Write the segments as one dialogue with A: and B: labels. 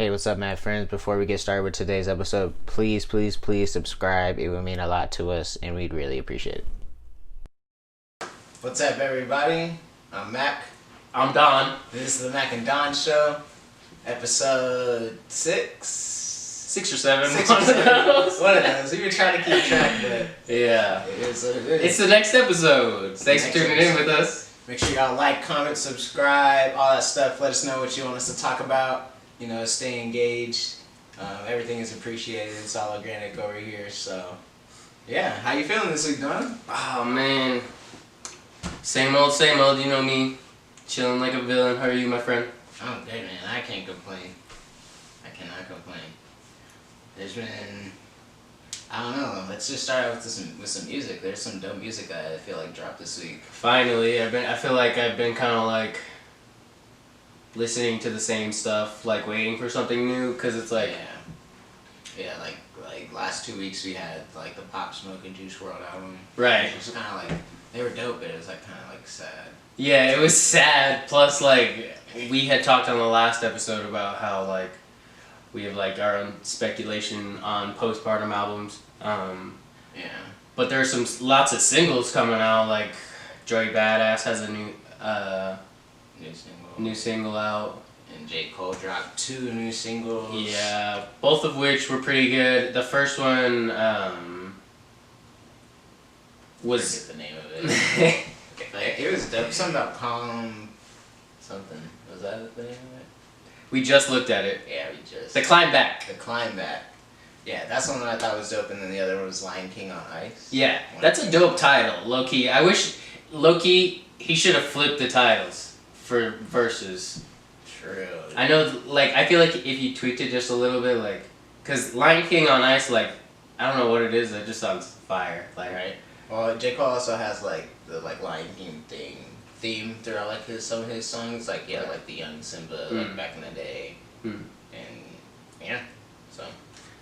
A: Hey, what's up, Mad friends? Before we get started with today's episode, please subscribe. It would mean a lot to us, and we'd really appreciate it. What's up, everybody? I'm Mac.
B: I'm Don.
A: This is the Mack and Don show, episode 6?
B: 6 or 7.
A: 6 or 7. One of those. We were trying to keep track, but
B: yeah,
A: it is what it is.
B: it's the next episode. Thanks for tuning in with us.
A: Make sure y'all like, comment, subscribe, all that stuff. Let us know what you want us to talk about. You know, stay engaged. Everything is appreciated. It's all organic over here. So, yeah. How you feeling this week, Don?
B: Oh man, same old. You know me, chilling like a villain. How are you, my friend?
A: I'm good, man. I can't complain. I cannot complain. There's been, I don't know. Let's just start out with some music. There's some dope music that I feel like dropped this week.
B: Finally, I feel like I've been kind of like listening to the same stuff, like waiting for something new, cause it's like
A: yeah, like last 2 weeks we had like the Pop Smoke and Juice WRLD album.
B: Right.
A: It was kind of like they were dope, but it was like kind of like sad.
B: Yeah, it was sad. Plus, like we had talked on the last episode about how like we have like our own speculation on postpartum albums.
A: Yeah.
B: But there's lots of singles coming out. Like Joey Badass has a new single out.
A: And J. Cole dropped 2 new singles.
B: Yeah, both of which were pretty good. The first one was
A: I forget the name of it. Like, it was dope. Something about Palm something. Was that the name of it?
B: We just looked at it.
A: Yeah, we just.
B: The Climb Back.
A: The Climb Back. Yeah, that's one that I thought was dope, and then the other one was Lion King on Ice.
B: Yeah, that's a dope title, low-key. I wish, low-key, he should have flipped the titles for verses.
A: True.
B: I know, like, I feel like if you tweaked it just a little bit, like, because Lion King on Ice, like, I don't know what it is, it just sounds fire. Like,
A: right. Well, J. Cole also has, like, the, like, Lion King theme throughout, like, some of his songs. Like, yeah, like the young Simba, like, back in the day. And, yeah, so.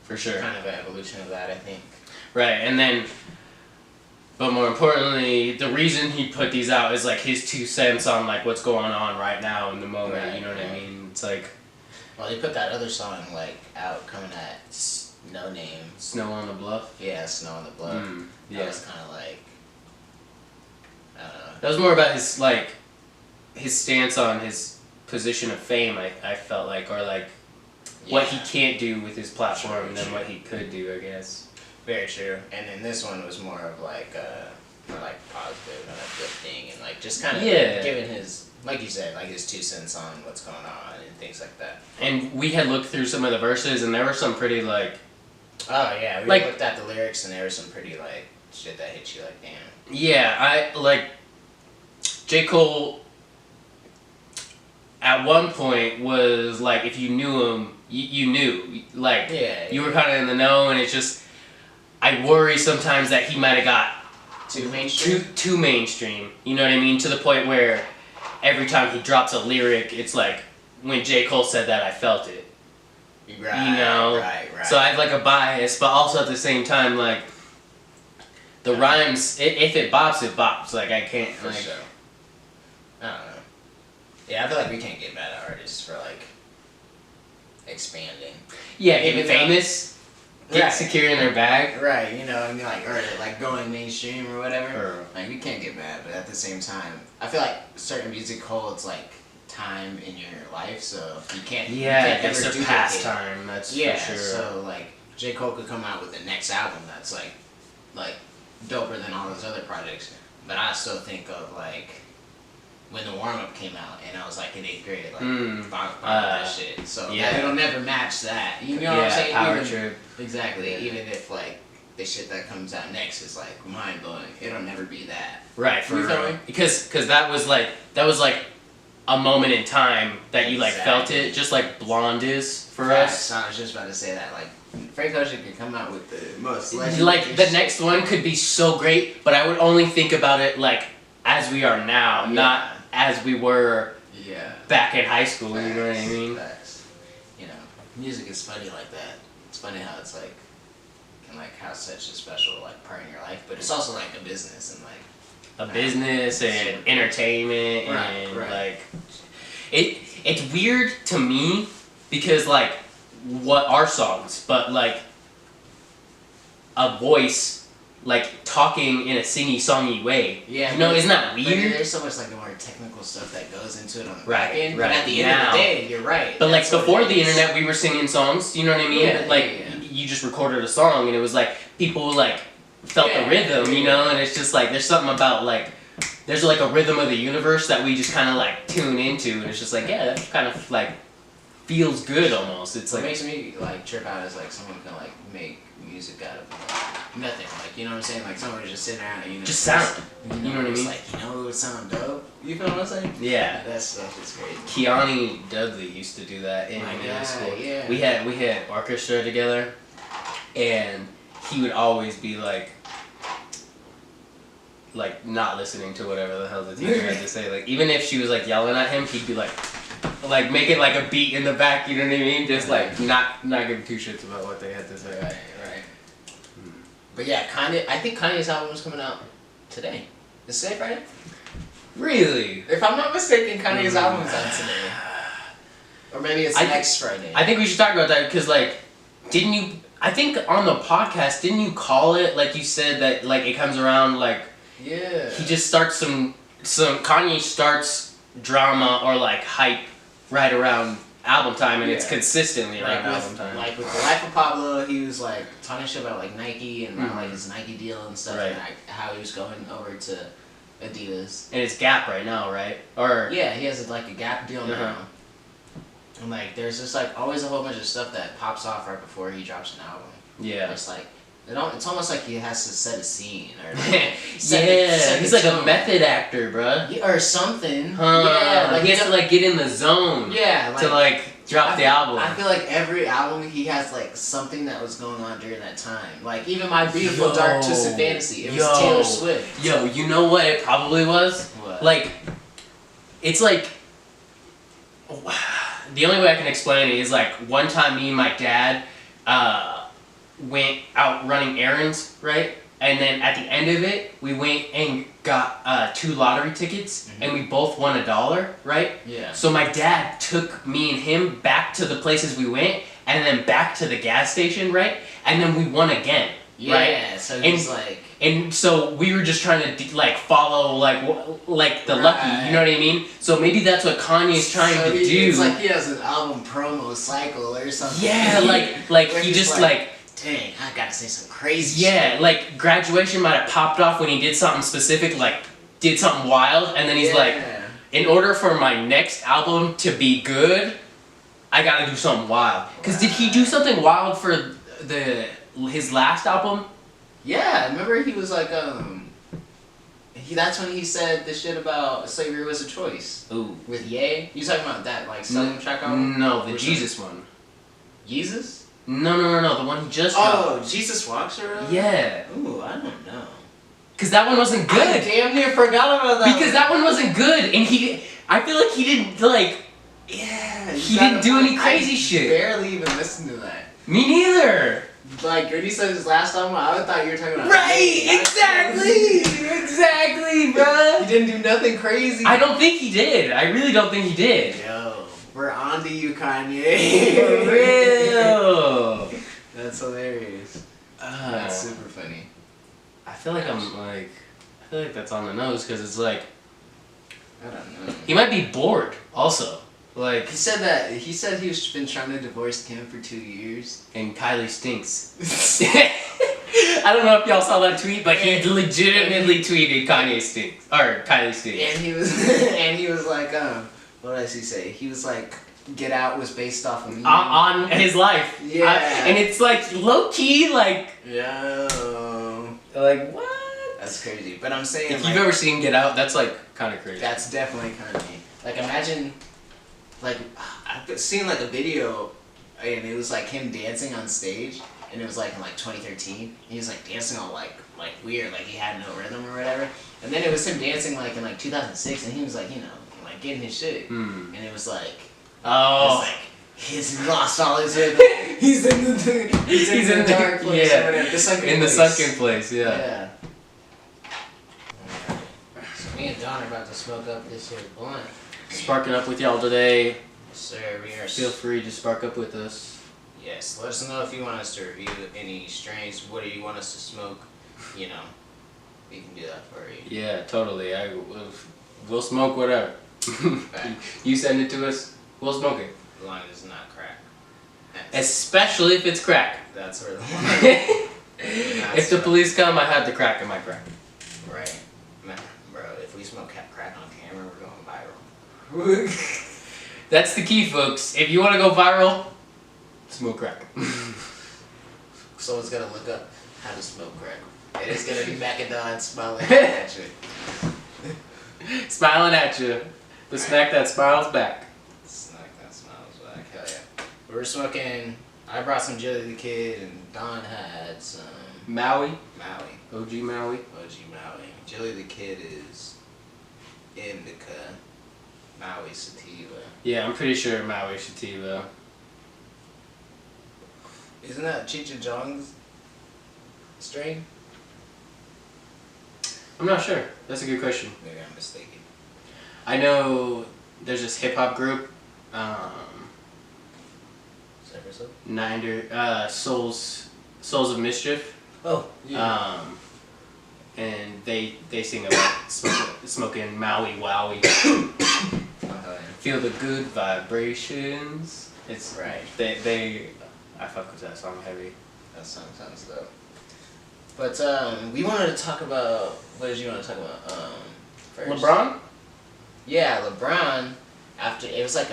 B: For sure.
A: Kind of an evolution of that, I think.
B: Right, and then, but more importantly, the reason he put these out is like his 2 cents on like what's going on right now in the moment. Right, you know what I mean? It's like.
A: Well, they put that other song like out coming at No Name.
B: Snow on the Bluff.
A: Yeah, Snow on the Bluff.
B: Yeah.
A: That was kind of like. I don't know.
B: That was more about his like, his stance on his position of fame. I felt like, or like. Yeah. What he can't do with his platform than what he could do, I guess.
A: Very true. And then this one was more of like more like positive and uplifting and like just kind of giving his, like you said, like his 2 cents on what's going on and things like that.
B: And we had looked through some of the verses and there were some pretty like.
A: Oh yeah, we
B: like,
A: looked at the lyrics and there was some pretty like shit that hit you like damn.
B: Yeah, I like J. Cole. At one point was like if you knew him, you knew, like you were kind of in the know, and it's just I worry sometimes that he might have got
A: too mainstream.
B: Too mainstream. You know what I mean? To the point where every time he drops a lyric, it's like when J. Cole said that, I felt it.
A: Right.
B: You know.
A: Right.
B: So I have like a bias, but also at the same time, like the rhymes. If it bops, it bops. Like I can't.
A: For
B: like,
A: sure. I don't know. Yeah, I feel like we can't get mad at artists for like expanding.
B: Yeah, getting famous, securing their bag.
A: Right, you know, I mean, like, or like going mainstream or whatever. Like, we can't get mad, but at the same time, I feel like certain music holds like time in your life, so you can't.
B: Yeah,
A: you can't
B: it's
A: ever
B: a pastime. That's for sure.
A: So like, J. Cole could come out with the next album that's like doper than all those other projects, but I still think of like. When the warm-up came out and I was like in 8th grade, like that shit. So it'll never match that. You know what I'm saying?
B: Power trip.
A: Exactly. Even if like the shit that comes out next is like mind blowing, it'll never be that.
B: Right. For real. Because that was like a moment in time that you like felt it, just like Blonde is for us.
A: I was just about to say that like. Frank Ocean could come out with the most
B: like the next one could be so great, but I would only think about it like as we are now, not as we were back in high school. You know what I mean?
A: Facts. You know, music is funny like that. It's funny how it's like can like have such a special like part in your life, but it's also like a business and like
B: a business and entertainment and like it's weird to me because like what our songs, but like a voice like talking in a singy-songy way.
A: Yeah,
B: you know, isn't that
A: but
B: weird?
A: There's so much like the more technical stuff that goes into it on the
B: Right,
A: back end.
B: right.
A: But at the end
B: Now-
A: of the day, you're right.
B: But like
A: That's what
B: before
A: it
B: the
A: is.
B: internet, we were singing songs. You know what I mean?
A: Yeah,
B: But, like
A: yeah.
B: you just recorded a song, and it was like people like felt
A: Yeah,
B: the rhythm. You
A: yeah.
B: know, and it's just like there's something about like there's like a rhythm of the universe that we just kind of like tune into, and it's just like yeah, that kind of like feels good almost. It's
A: What
B: like
A: makes me like trip out is like someone can like make music out of nothing. Like you know what I'm saying? Like someone just sitting there and
B: just sound.
A: You
B: You know what I
A: it's
B: mean?
A: like you know it would sound dope. You feel what I'm saying?
B: Yeah.
A: That stuff is crazy.
B: Keani Dudley used to do that in
A: My
B: middle
A: God,
B: school.
A: yeah.
B: We had orchestra together, and he would always be like not listening to whatever the hell the teacher had to say. Like even if she was like yelling at him, he'd be like making like a beat in the back. You know what I mean? Just like not giving two shits about what they had to say.
A: Right. But yeah, Kanye. I think Kanye's album is coming out today. Is today Friday?
B: Really?
A: If I'm not mistaken, Kanye's album is out today. Or maybe it's next Friday.
B: I think we should talk about that because like, didn't you? I think on the podcast, didn't you call it like you said that like it comes around like
A: yeah.
B: he just starts some Kanye starts drama or like hype right around album time and it's consistently around album time.
A: Like with The Life of Pablo, he was like talking shit about like Nike and about, like his Nike deal and stuff,
B: Right.
A: and like, how he was going over to Adidas.
B: And it's Gap right now, right? Or
A: Yeah, he has like a Gap deal now. And like, there's just like always a whole bunch of stuff that pops off right before he drops an album.
B: yeah.
A: It's like it's almost like he has to set a scene or
B: He's like a method actor, bruh.
A: Yeah, or something.
B: Yeah,
A: like
B: he has to like get in the zone.
A: Yeah,
B: to like drop the album.
A: I feel like every album he has like something that was going on during that time. Like even My Beautiful Dark Twisted Fantasy, it was Taylor Swift.
B: Yo, you know what it probably was?
A: What?
B: Like, it's like the only way I can explain it is like one time me and my dad went out running errands, right? And then at the end of it, we went and got 2 lottery tickets, and we both won $1, right?
A: Yeah.
B: So my dad took me and him back to the places we went, and then back to the gas station, right? And then we won again, right?
A: Yeah. So he's like.
B: And so we were just trying to like follow like the lucky, you know what I mean? So maybe that's what Kanye's trying to do.
A: It's like he has an album promo cycle or something.
B: Yeah, like he just like.
A: Dang, I gotta say some crazy
B: Yeah,
A: shit.
B: like graduation might have popped off when he did something specific, like did something wild, and then he's like, in order for my next album to be good, I gotta do something wild. Cause did he do something wild for his last album?
A: Yeah, remember he was like that's when he said the shit about slavery was a choice.
B: Ooh.
A: With Ye? You talking about that like soundtrack album?
B: No, the Jesus one.
A: Jesus?
B: No, the one he just dropped.
A: Oh, Jesus Walks Around?
B: Yeah.
A: Ooh, I don't know.
B: Cause that one wasn't good.
A: I damn near forgot about that.
B: Because that one wasn't good, and I feel like he didn't like.
A: Yeah.
B: He didn't do any crazy shit.
A: Barely even listened to that.
B: Me neither.
A: Like when he said his last album, I thought you were talking about.
B: Right, exactly, bruh.
A: He didn't do nothing crazy.
B: I don't think he did. I really don't think he did.
A: Yo, we're on to you, Kanye.
B: For real.
A: That's hilarious. That's super funny.
B: I feel like I feel like that's on the nose because it's like
A: I don't know.
B: he might be bored also. Like
A: He said he's been trying to divorce Kim for 2 years.
B: and Kylie stinks. I don't know if y'all saw that tweet, but he legitimately tweeted Kanye stinks or Kylie stinks.
A: And he was like, what does he say? He was like, Get Out was based off of me.
B: On his life.
A: Yeah.
B: And it's like low key like
A: Yo.
B: like what?
A: That's crazy. But I'm saying
B: If you've ever seen Get Out, that's like kind of crazy.
A: that's definitely Kanye. Like imagine, like I've seen like a video, and it was like him dancing on stage, and it was like in like 2013. He was like dancing all like weird, like he had no rhythm or whatever. And then it was him dancing like in like 2006, and he was like like getting his shit. And it was like he's lost all his rhythm. He's in the dark place.
B: Yeah.
A: Or whatever. The sunken
B: in the
A: place.
B: sunken place. Yeah.
A: Yeah. So me and Don are about to smoke up this here blunt.
B: Sparking up with y'all today.
A: Yes, sir. We are.
B: Feel free to spark up with us.
A: Yes, let us know if you want us to review any strains. What do you want us to smoke? You know, we can do that for you.
B: Yeah, totally. We'll smoke whatever. You send it to us, we'll smoke it.
A: As long as it's not crack.
B: Especially if it's crack.
A: That's where the line.
B: If the police come, I have the crack in my crack.
A: Right. Man, bro, if we smoke crack on camera, we're going viral.
B: That's the key, folks. If you want to go viral, smoke crack.
A: Someone's gonna look up how to smoke crack. And it's gonna be Mack and Don smiling at you.
B: Smiling at you. But smack that smiles back.
A: Smack that smiles back. Hell yeah. We're smoking. I brought some Jelly the Kid, and Don had some
B: Maui.
A: Maui.
B: OG Maui.
A: OG Maui. Jelly the Kid is indica. Maui sativa.
B: Yeah, I'm pretty sure Maui sativa.
A: Isn't that Cheech and Chong's strain?
B: I'm not sure. That's a good question.
A: Maybe I'm mistaken.
B: I know there's this hip hop group, Souls of Mischief.
A: Oh, yeah.
B: And they sing about smoking Maui Wowie. Feel the good vibrations. It's
A: right.
B: I fuck with that song heavy.
A: That song sounds dope. But we wanted to talk about, what did you want to talk about first?
B: LeBron?
A: Yeah, LeBron. After it was like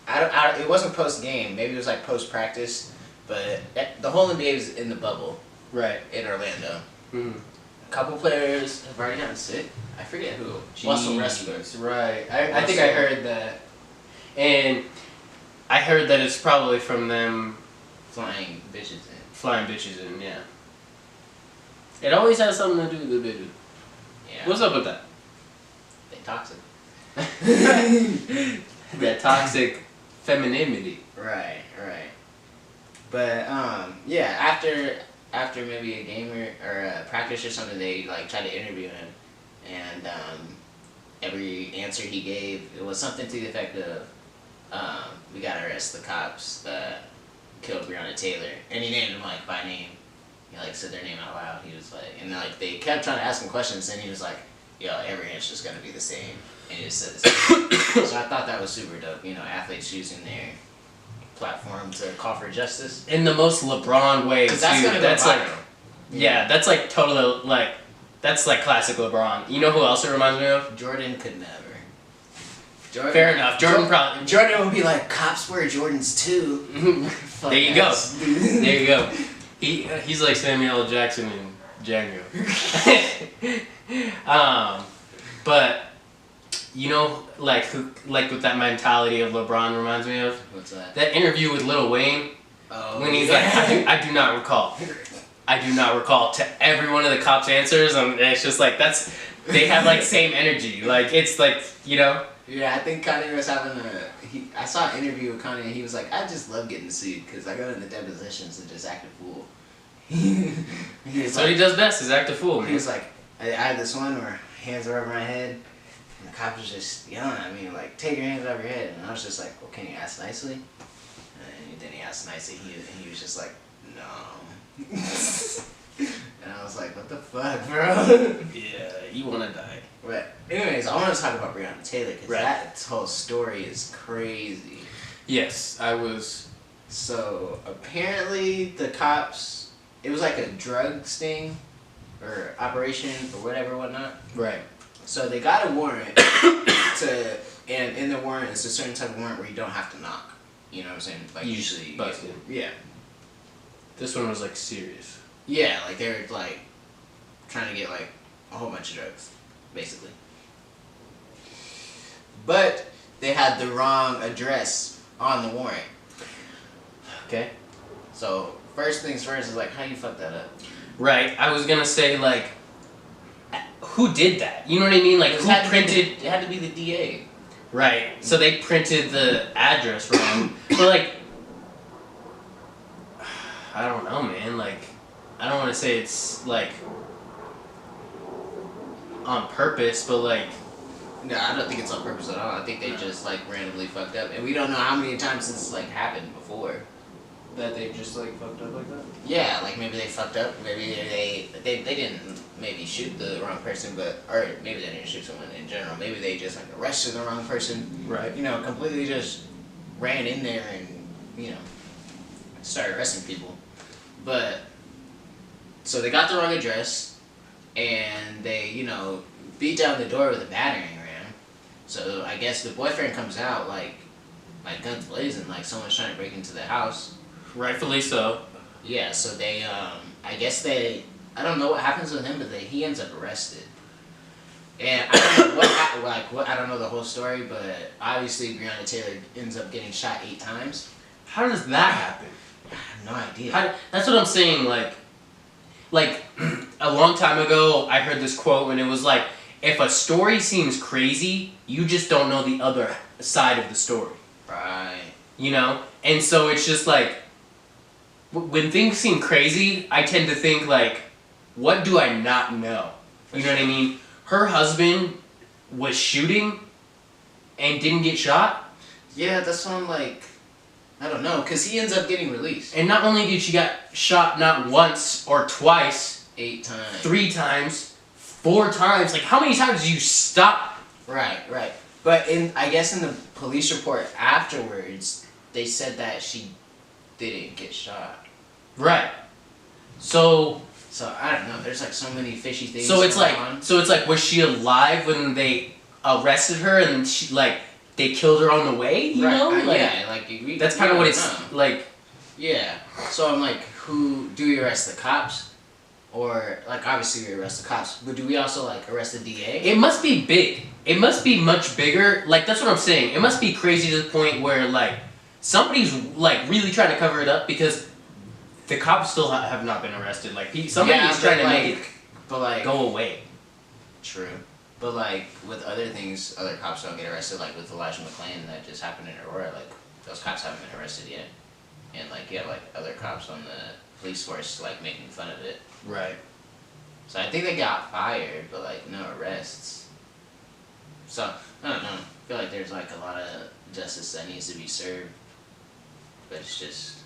A: it wasn't post game. Maybe it was like post practice. But the whole NBA was in the bubble.
B: Right.
A: In Orlando.
B: Mm.
A: A couple players have already gotten sick. I forget who. Russell Westbrook.
B: Right. I think I heard that. And I heard that it's probably from them
A: flying bitches in,
B: yeah. It always has something to do with the bitches.
A: Yeah.
B: What's up with that?
A: They toxic.
B: That toxic femininity.
A: Right. But yeah, after maybe a game or a practice or something, they like tried to interview him, and every answer he gave, it was something to the effect of, we gotta arrest the cops that killed Breanna Taylor, and he named them like by name. He like said their name out loud. He was like, and like they kept trying to ask him questions, and he was like, yo, every answer's gonna be the same, and he just said the same. So I thought that was super dope. You know, athletes using their platform to call for justice
B: In the most LeBron way too.
A: that's gonna go
B: That's
A: viral.
B: like, yeah, that's like totally like, that's like classic LeBron. You know who else it reminds me of?
A: Jordan could never.
B: Fair enough. Jordan probably.
A: Jordan would be like, cops wear Jordans too.
B: There you go. There you go. He's like Samuel L. Jackson in Django. But you know, like with that mentality of LeBron reminds me of.
A: What's that?
B: That interview with Lil Wayne.
A: Oh,
B: when he's like, I do not recall. I do not recall to every one of the cops' answers, and it's just like they have like same energy. Like it's like, you know.
A: Yeah, I think Kanye was having I saw an interview with Kanye, and he was like, I just love getting sued because I go into depositions and just act a fool.
B: That's what he does best, is act a fool.
A: He was like, I had this one where hands were over my head, and the cop was just yelling at me, like, take your hands over your head. And I was just like, well, can you ask nicely? And then he asked nicely, and he was just like, no. And I was like, what the fuck, bro?
B: Yeah, you want to die.
A: But anyways, I want to talk about Breanna Taylor because
B: Right.
A: that whole story is crazy.
B: Yes, I was.
A: So apparently the cops, it was like a drug sting or operation or whatever, whatnot.
B: Right.
A: So they got a warrant and in the warrant it's a certain type of warrant where you don't have to knock. You know what I'm saying? Like
B: You
A: usually
B: just bust it.
A: Yeah.
B: This one was like serious.
A: Yeah, like they were like trying to get like a whole bunch of drugs, basically. But they had the wrong address on the warrant.
B: Okay.
A: So first things first is like, how you fuck that up?
B: Right. I was gonna say like, who did that? You know what I mean? Like, who printed?
A: It had to be the DA.
B: Right. So they printed the address wrong. But like, I don't know, man. Like, I don't want to say it's like on purpose, but like.
A: No, I don't think it's on purpose at all. I think they just like randomly fucked up, and we don't know how many times this like happened before.
B: That they just like fucked up like that?
A: Yeah, like maybe they fucked up. Maybe they didn't maybe shoot the wrong person, or maybe they didn't shoot someone in general. Maybe they just like arrested the wrong person.
B: Right.
A: You know, completely just ran in there and started arresting people. But so they got the wrong address, and they beat down the door with a battering ram. So I guess the boyfriend comes out like guns blazing, like someone's trying to break into the house.
B: Rightfully so.
A: Yeah, so they, I guess I don't know what happens with him, but he ends up arrested. And I don't know I don't know the whole story, but obviously Breanna Taylor ends up getting shot 8 times.
B: How does that happen?
A: I have no idea.
B: That's what I'm saying, like, a long time ago, I heard this quote, and it was like, if a story seems crazy, you just don't know the other side of the story.
A: Right.
B: You know? And so it's just like, when things seem crazy, I tend to think like, what do I not know? You know what I mean? Her husband was shooting and didn't get shot.
A: Yeah, that's what I'm like, I don't know, because he ends up getting released.
B: And not only did she get shot not once or twice,
A: 8 times.
B: 3 times, 4 times. Like, how many times do you stop?
A: Right. But I guess in the police report afterwards, they said that she didn't get shot.
B: Right. So
A: I don't know. There's like so many fishy things.
B: So it's
A: going
B: like
A: on.
B: Was she alive when they arrested her and she they killed her on the way? You know?
A: Yeah,
B: that's kind of what it's like.
A: Yeah. So I'm like, who do we arrest, the cops, or like obviously we arrest the cops, but do we also like arrest the DA?
B: It must be big. It must be much bigger. Like that's what I'm saying. It must be crazy to the point where like somebody's like really trying to cover it up because the cops still have not been arrested. Like somebody's trying to make it go away.
A: True. But like with other things, other cops don't get arrested. Like with Elijah McClain that just happened in Aurora, like those cops haven't been arrested yet. And like you have like other cops on the police force like making fun of it.
B: Right.
A: So I think they got fired, but like no arrests. So I don't know. I feel like there's like a lot of justice that needs to be served. But it's just,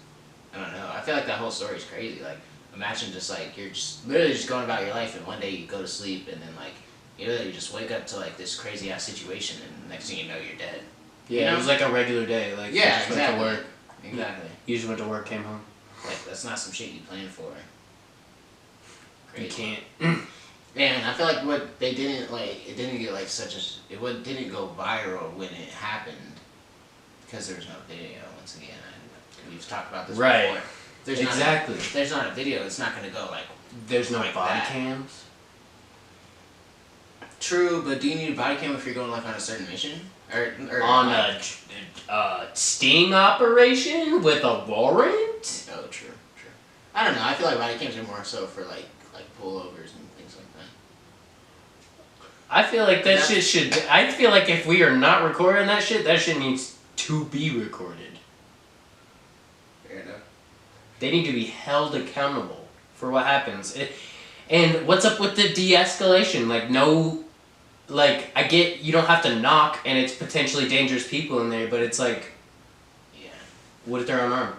A: I don't know. I feel like that whole story is crazy. Like imagine just like you're just literally just going about your life, and one day you go to sleep, and then like you literally just wake up to like this crazy ass situation, and next thing you know you're dead.
B: Yeah,
A: you know?
B: It was like a regular day. Like
A: yeah,
B: you just
A: exactly.
B: went to work.
A: Exactly.
B: You just went to work, came home.
A: Like that's not some shit you plan for. Crazy.
B: You can't.
A: And I feel like what they didn't like, it didn't get like didn't go viral when it happened because there was no video. Once again, we've talked about this before. There's
B: exactly.
A: There's not a video. It's not gonna go like.
B: There's no
A: like
B: body
A: that.
B: cams.
A: True, but do you need a body cam if you're going like on a certain mission or
B: on
A: like,
B: a sting operation with a warrant?
A: Oh, true. I don't know. I feel like body cams are more so for like pullovers and things like that.
B: I feel like that shit should. I feel like if we are not recording that shit needs to be recorded.
A: Fair enough.
B: They need to be held accountable for what happens. And what's up with the de-escalation? Like I get you don't have to knock, and it's potentially dangerous people in there, but it's like,
A: yeah.
B: What if they're unarmed?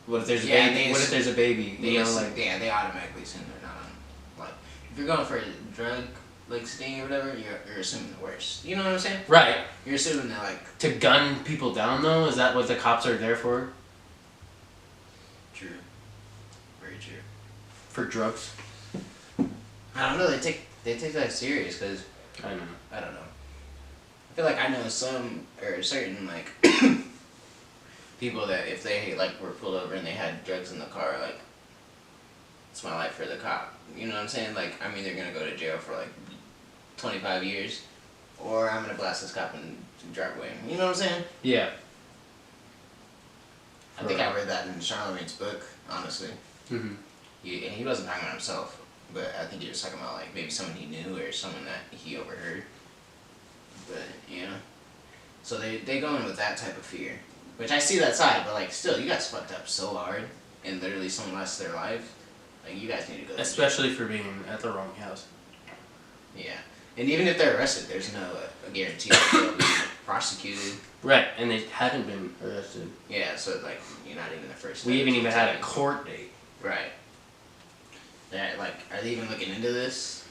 B: What if there's a baby? What if there's a baby?
A: They automatically assume they're not on. Like, if you're going for a drug, like sting or whatever, you're assuming the worst. You know what I'm saying?
B: Right.
A: You're assuming that like.
B: To gun people down though, is that what the cops are there for?
A: True. Very true.
B: For drugs.
A: I don't know. They take that serious because.
B: I know.
A: I don't know. I feel like I know some or certain like. People that if they like were pulled over and they had drugs in the car, like it's my life for the cop. You know what I'm saying? Like I'm either gonna go to jail for like 25 years, or I'm gonna blast this cop and drive away. You know what I'm saying?
B: Yeah.
A: I think I read that in Charlemagne's book, honestly.
B: Mm-hmm.
A: He wasn't talking about himself, but I think he was talking about like maybe someone he knew or someone that he overheard. But yeah, so they go in with that type of fear. Which I see that side, but like still, you guys fucked up so hard, and literally someone lost their life. Like you guys need to go.
B: Especially for being at the wrong house.
A: Yeah, and even if they're arrested, there's no guarantee that they'll be prosecuted.
B: Right, and they haven't been arrested.
A: Yeah, so like you're not even the first.
B: We haven't even had a court date.
A: Right. Yeah, like, are they even looking into this?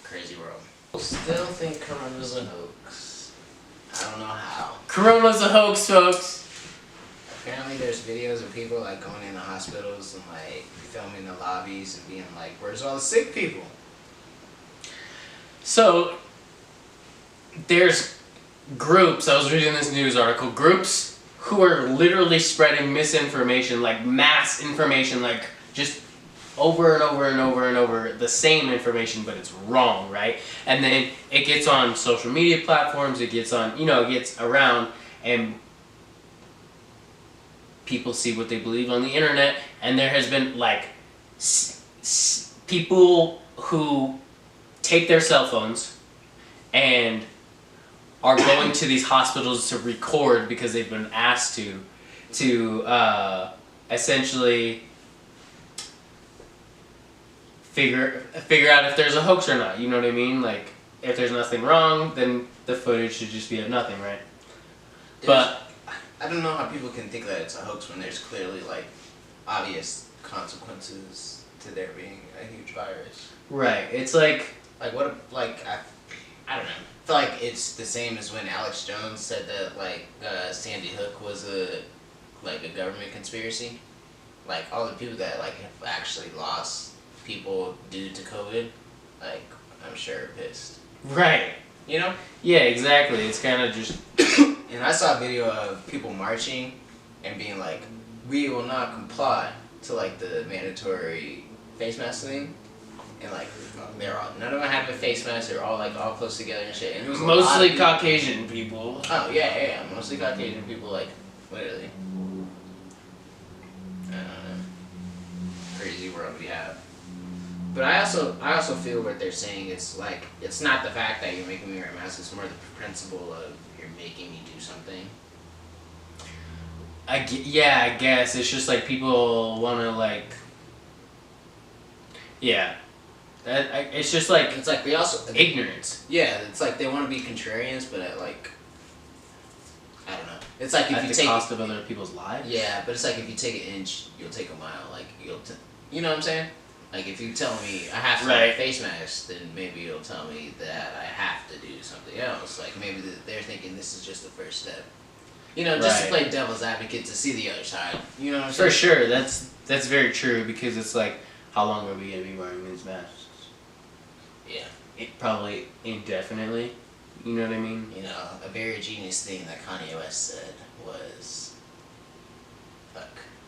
A: Crazy world. I still think Corona's a hoax. I don't know how.
B: Corona's a hoax, folks.
A: Apparently there's videos of people like going into hospitals and like filming the lobbies and being like, where's all the sick people?
B: So, there's groups, I was reading this news article, groups who are literally spreading misinformation, like mass information, like just over and over and over and over the same information, but it's wrong, right? And then it gets on social media platforms, it gets on, it gets around, and people see what they believe on the internet, and there has been like people who take their cell phones and are going to these hospitals to record because they've been asked to essentially figure out if there's a hoax or not. You know what I mean? Like, if there's nothing wrong, then the footage should just be of nothing, right? But
A: I don't know how people can think that it's a hoax when there's clearly like obvious consequences to there being a huge virus.
B: Right. It's like
A: what I don't know. I feel like it's the same as when Alex Jones said that like Sandy Hook was a government conspiracy. Like all the people that like have actually lost people due to COVID, like I'm sure are pissed.
B: Right.
A: You know?
B: Yeah, exactly. It's kind of just.
A: And I saw a video of people marching and being like, "We will not comply to like the mandatory face mask thing." And like they're all, none of them had a face mask. They're all like all close together and shit. And it was
B: mostly Caucasian people.
A: Oh yeah, mostly Caucasian people. Like literally, I don't know, crazy world we have. But I also feel what they're saying is like it's not the fact that you're making me wear a mask. It's more the principle of you're making me do something.
B: I guess it's just like people want to like. Yeah. It's just like
A: it's like they also
B: ignorance.
A: Yeah, it's like they want to be contrarians, but at like I don't know. It's like if
B: at
A: you
B: the
A: take
B: cost of other people's lives.
A: Yeah, but it's like if you take an inch, you'll take a mile. Like you know what I'm saying? Like if you tell me I have to wear a face mask, then maybe you'll tell me that I have to do something else. Like maybe they're thinking this is just the first step. You know, just to play devil's advocate to see the other side. You know what I'm saying?
B: For sure, that's very true because it's like, how long are we gonna be wearing these masks?
A: Yeah.
B: Probably indefinitely. You know what I mean?
A: You know, a very genius thing that Kanye West said was, fuck.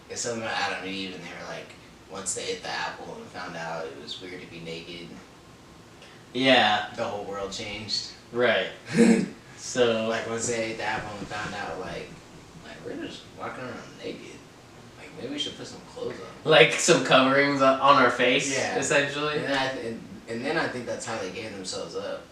A: It's something about Adam and Eve, and they were like, once they ate the apple and found out it was weird to be naked.
B: Yeah.
A: The whole world changed.
B: Right. So.
A: Like, once they ate the apple and found out, like we're just walking around naked. Like, maybe we should put some clothes on.
B: Like some coverings on our face,
A: yeah.
B: essentially.
A: And then I think that's how they gave themselves up.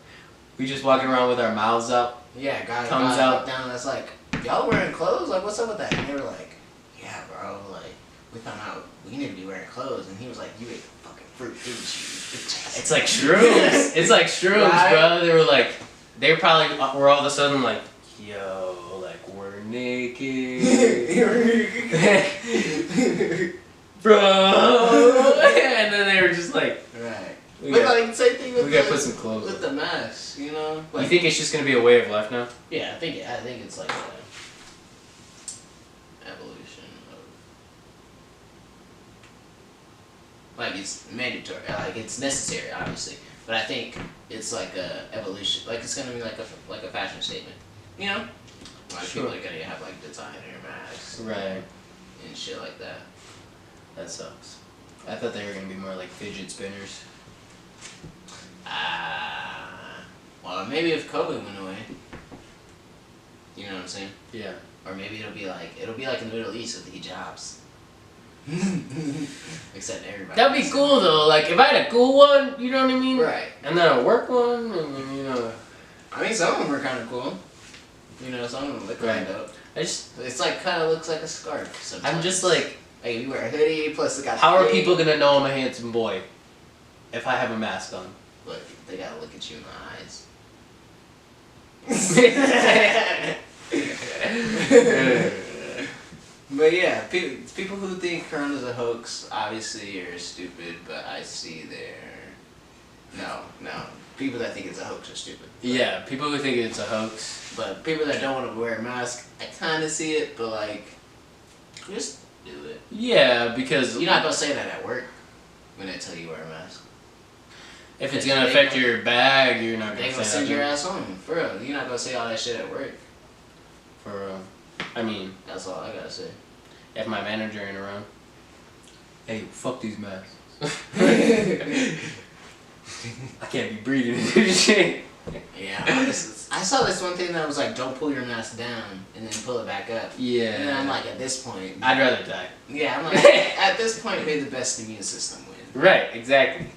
B: We just walking around with our mouths out.
A: Yeah, guys
B: tongues out
A: down. That's like, y'all wearing clothes? Like, what's up with that? And they were like, yeah, bro. Like, we found out we need to be wearing clothes. And he was like, you ate fucking fruit, didn't you?
B: It's like shrooms. It's like shrooms, right? Bro. They probably were all of a sudden like, yo, like we're naked, bro. And then they were just like,
A: right. But like same thing with
B: we gotta put some clothes
A: with the mask, you know. Like,
B: you think it's just gonna be a way of life now?
A: Yeah, I think it's like a evolution of like it's mandatory, like it's necessary, obviously. But I think it's like a evolution, like it's gonna be like a fashion statement, you know. A lot of people are gonna have like designer masks,
B: right,
A: and shit like that.
B: That sucks. I thought they were gonna be more like fidget spinners.
A: Well, maybe if COVID went away. You know what I'm saying?
B: Yeah.
A: Or maybe it'll be like in the Middle East with the hijabs. Except everybody.
B: That'd be cool though. Like if I had a cool one, you know what I mean?
A: Right.
B: And then a work one, and then, you know.
A: I mean, some of them were kind of cool. You know, some of them look kind of dope. It's like kind of looks like a scarf. Sometimes.
B: I'm just like
A: you wear a hoodie plus it got.
B: How are people gonna know I'm a handsome boy if I have a mask on?
A: Look, they gotta look at you in the eyes. But yeah, people who think Corona's a hoax obviously are stupid, but I see no. People that think it's a hoax are stupid.
B: Yeah, people who think it's a hoax.
A: But people that don't want to wear a mask, I kind of see it, but like, just do it.
B: Yeah, because
A: you're not gonna say that at work when they tell you wear a mask.
B: If it's gonna affect your bag, you're not gonna say that.
A: They gonna send your ass home, for real. You're not gonna say all that shit at work.
B: For real. I mean,
A: that's all I gotta say.
B: If my manager ain't around, hey, fuck these masks. I can't be breathing in this shit.
A: Yeah, I saw this one thing that was like, don't pull your mask down and then pull it back up. Yeah. And then I'm like, at this point,
B: I'd rather die.
A: Yeah, I'm like, at this point, may the best immune system win.
B: Right, exactly.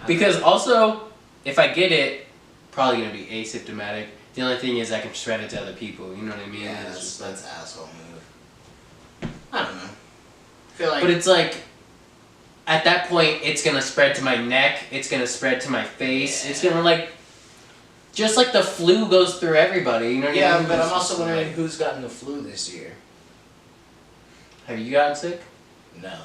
B: Because also, if I get it, probably gonna be asymptomatic. The only thing is I can spread it to other people. You know what I mean?
A: Yeah, that's asshole move. I don't know. I feel like,
B: but it's like, at that point, it's gonna spread to my neck. It's gonna spread to my face. Yeah. It's gonna like, just like the flu goes through everybody. You know what I mean?
A: But I'm also wondering who's gotten the flu this year.
B: Have you gotten sick?
A: No.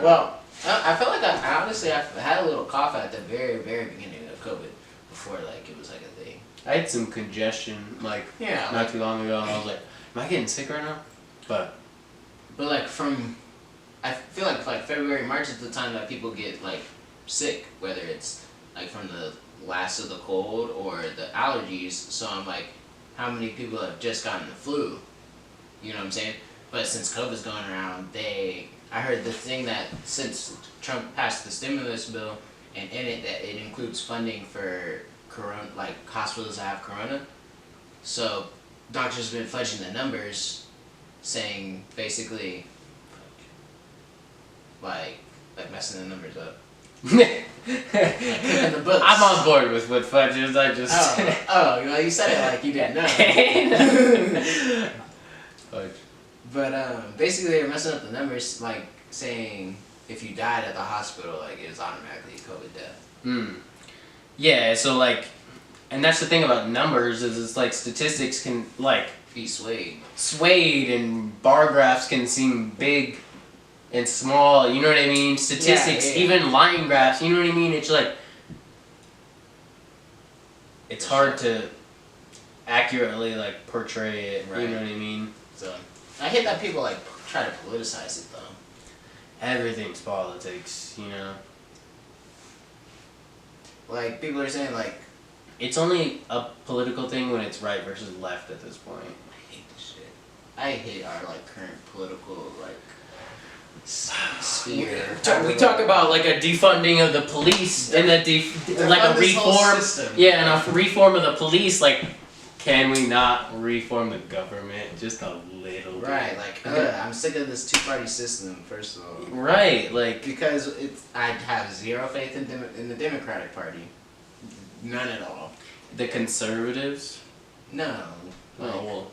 A: Well, I felt like I honestly had a little cough at the very, very beginning of COVID before like it was like a thing.
B: I had some congestion not too long ago, and I was like, "Am I getting sick right now?" But
A: like I feel like February, March is the time that people get like sick, whether it's like from the last of the cold or the allergies. So I'm like, how many people have just gotten the flu? You know what I'm saying? But since COVID's going around, I heard the thing that since Trump passed the stimulus bill, and in it that it includes funding for corona, like hospitals that have corona. So doctors have been fudging the numbers, saying basically like messing the numbers up. Like in the books.
B: I'm on board with what fudges. I just
A: well, you said it like you didn't know.
B: Fudge.
A: But basically they're messing up the numbers, like saying if you died at the hospital, like it was automatically a COVID death.
B: Yeah, so like, and that's the thing about numbers is it's like statistics can like
A: be
B: swayed, and bar graphs can seem big and small. You know what I mean? Statistics, even line graphs. You know what I mean? It's like it's hard to accurately like portray it. Right. You know what I mean?
A: So I hate that people like try to politicize it though.
B: Everything's politics, you know.
A: Like people are saying like
B: it's only a political thing when it's right versus left at this point.
A: I hate this shit. I hate our like current political like sphere.
B: We talk about like a defunding of the police and like a reform. Yeah, and a reform of the police. Like, can we not reform the government just a little bit?
A: Right, like I'm sick of this two-party system. First of all,
B: right, like
A: because I have zero faith in the Democratic Party, none at all.
B: The conservatives?
A: No.
B: Like, oh well.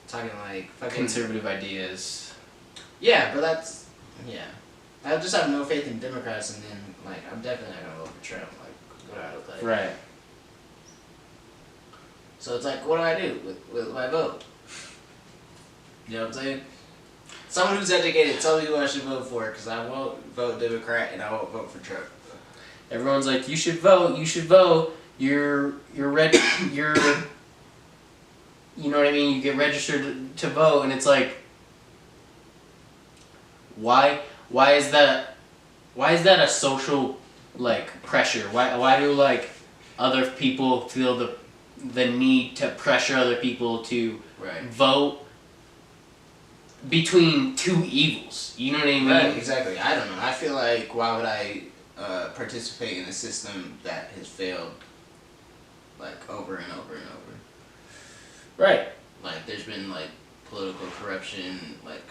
A: Talking like fucking
B: conservative ideas.
A: Yeah, but that's I just have no faith in Democrats, and then like I'm definitely not gonna vote for Trump. Like, what I look like.
B: Right.
A: So it's like, what do I do with my vote? You know what I'm saying? Someone who's educated, tell me who I should vote for, because I won't vote Democrat and I won't vote for Trump.
B: Everyone's like, you should vote. You should vote. You're you know what I mean? You get registered to vote, and it's like, why is that a social like pressure? Why do like other people feel the need to pressure other people to vote between two evils? You know what I mean?
A: Right, exactly. I don't know. I feel like why would I participate in a system that has failed like over and over and over?
B: Right.
A: Like there's been like political corruption, like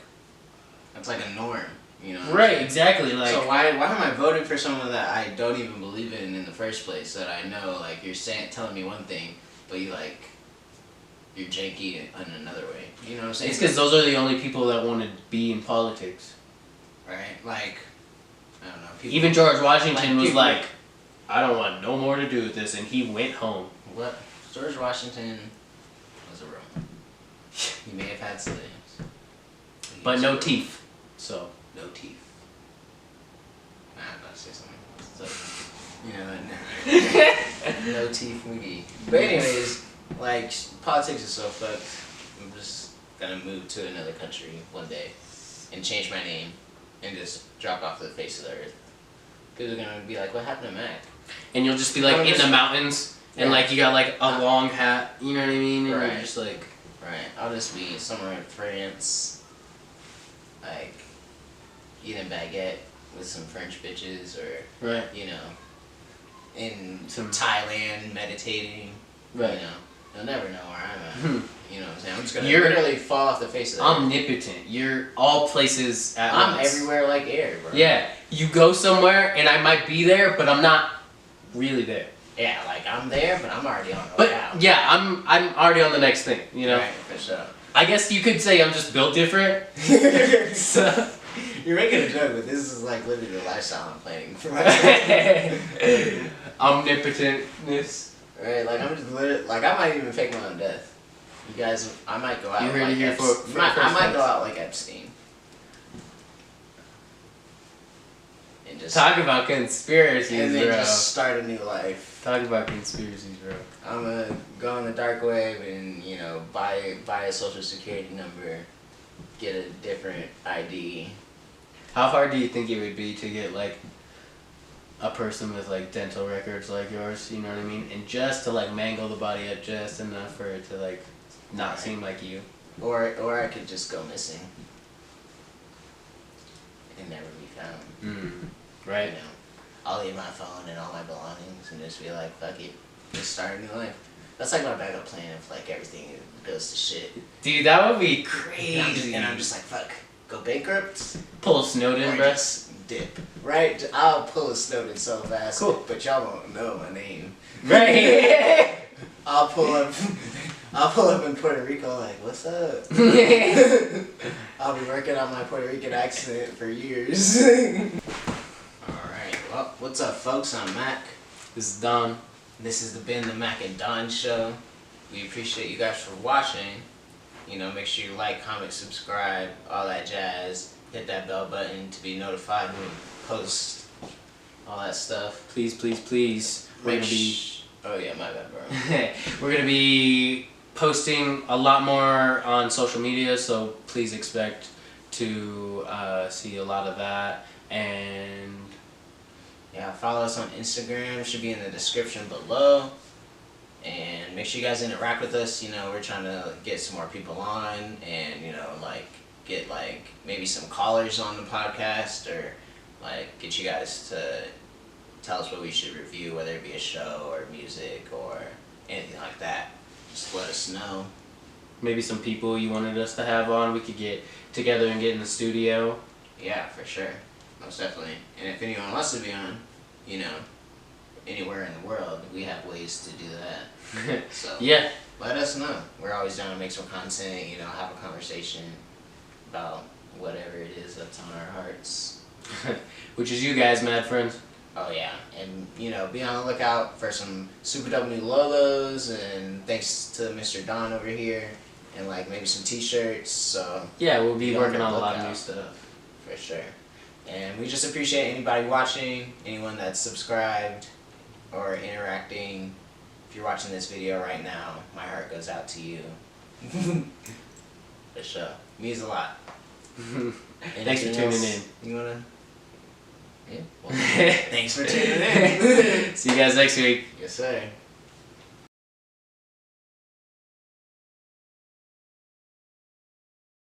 A: that's like a norm, you know?
B: Right, exactly. Like,
A: so why am I voting for someone that I don't even believe in the first place? That I know like you're telling me one thing, but you're janky in another way. You know what I'm saying?
B: It's because those are the only people that want to be in politics.
A: Right? Like, I don't know.
B: Even George Washington was like, I don't want no more to do with this, and he went home.
A: What? George Washington was a Roman. He may have had slaves.
B: But no teeth. So.
A: No teeth. Nah, I'm about to say something. So, no teeth McGee. But anyways, like, politics is so fucked. I'm just gonna move to another country one day and change my name and just drop off the face of the earth. People are gonna be like, what happened to Mac?
B: And you'll just be like in the mountains and like you got like a long hat, you know what I mean? And
A: right.
B: You're just like.
A: Right. I'll just be somewhere in France, like eating baguette with some French bitches, or
B: right.
A: You know, in Thailand meditating.
B: Right.
A: You know, you'll never know where I'm at. You know what I'm saying? I'm just gonna literally fall off the face of the earth.
B: Omnipotent. You're all places at once.
A: I'm everywhere like air, bro.
B: Yeah. You go somewhere and I might be there, but I'm not really there.
A: Yeah, like I'm there, but I'm already on the way out.
B: Yeah, I'm already on the next thing, you know?
A: Right, for sure.
B: I guess you could say I'm just built different. So.
A: You're making a joke, but this is like literally the lifestyle I'm planning for myself.
B: Omnipotentness.
A: Right, like I'm just literally, like I might even fake my own death. You guys, I might go out.
B: You heard
A: like
B: it here
A: I might go out like Epstein. And just
B: talk about conspiracies,
A: and then
B: bro.
A: just start a new life.
B: Talk about conspiracies, bro.
A: I'm gonna go on the dark web and buy a social security number, get a different ID.
B: How hard do you think it would be to get like a person with like dental records like yours? You know what I mean? And just to like mangle the body up just enough for it to like not seem like you.
A: Or I could just go missing and never be found.
B: Right.
A: You know, I'll leave my phone and all my belongings and just be like, fuck it, just start a new life. That's like my backup plan if like everything goes to shit.
B: Dude, that would be crazy.
A: And I'm just like, fuck, go bankrupt.
B: Pull a Snowden, bro.
A: Just dip. Right? I'll pull a Snowden so fast.
B: Cool.
A: But y'all won't know my name.
B: Right.
A: I'll pull up in Puerto Rico like, what's up? I'll be working on my Puerto Rican accent for years. Alright, well, what's up folks? I'm Mac.
B: This is Don.
A: This has been the Mack and Don show. We appreciate you guys for watching. You know, make sure you like, comment, subscribe, all that jazz. Hit that bell button to be notified when we post all that stuff.
B: Please, please, please. We're gonna be.
A: Oh yeah, my bad, bro.
B: We're gonna be posting a lot more on social media, so please expect to see a lot of that. And
A: yeah, follow us on Instagram. It should be in the description below. And make sure you guys interact with us. You know, we're trying to get some more people on, and like get like maybe some callers on the podcast, or like get you guys to tell us what we should review, whether it be a show or music or anything like that. Just let us know.
B: maybe some people you wanted us to have on. We could get together and get in the studio.
A: Yeah, for sure. Most definitely. And if anyone wants to be on, anywhere in the world, we have ways to do that. So
B: yeah.
A: Let us know. We're always down to make some content, have a conversation about whatever it is that's on our hearts.
B: Which is you guys, Mad Friends.
A: Oh yeah, and be on the lookout for some super dope new logos, and thanks to Mr. Don over here, and like maybe some t-shirts. So
B: yeah, we'll be working on a lot of
A: lookout.
B: new stuff.
A: For sure. And we just appreciate anybody watching, anyone that's subscribed or interacting. If you're watching this video right now, my heart goes out to you. For sure. Means a lot.
B: Thanks for tuning in.
A: You wanna? Yeah. Well, thanks for tuning in.
B: See you guys next week.
A: Yes, sir.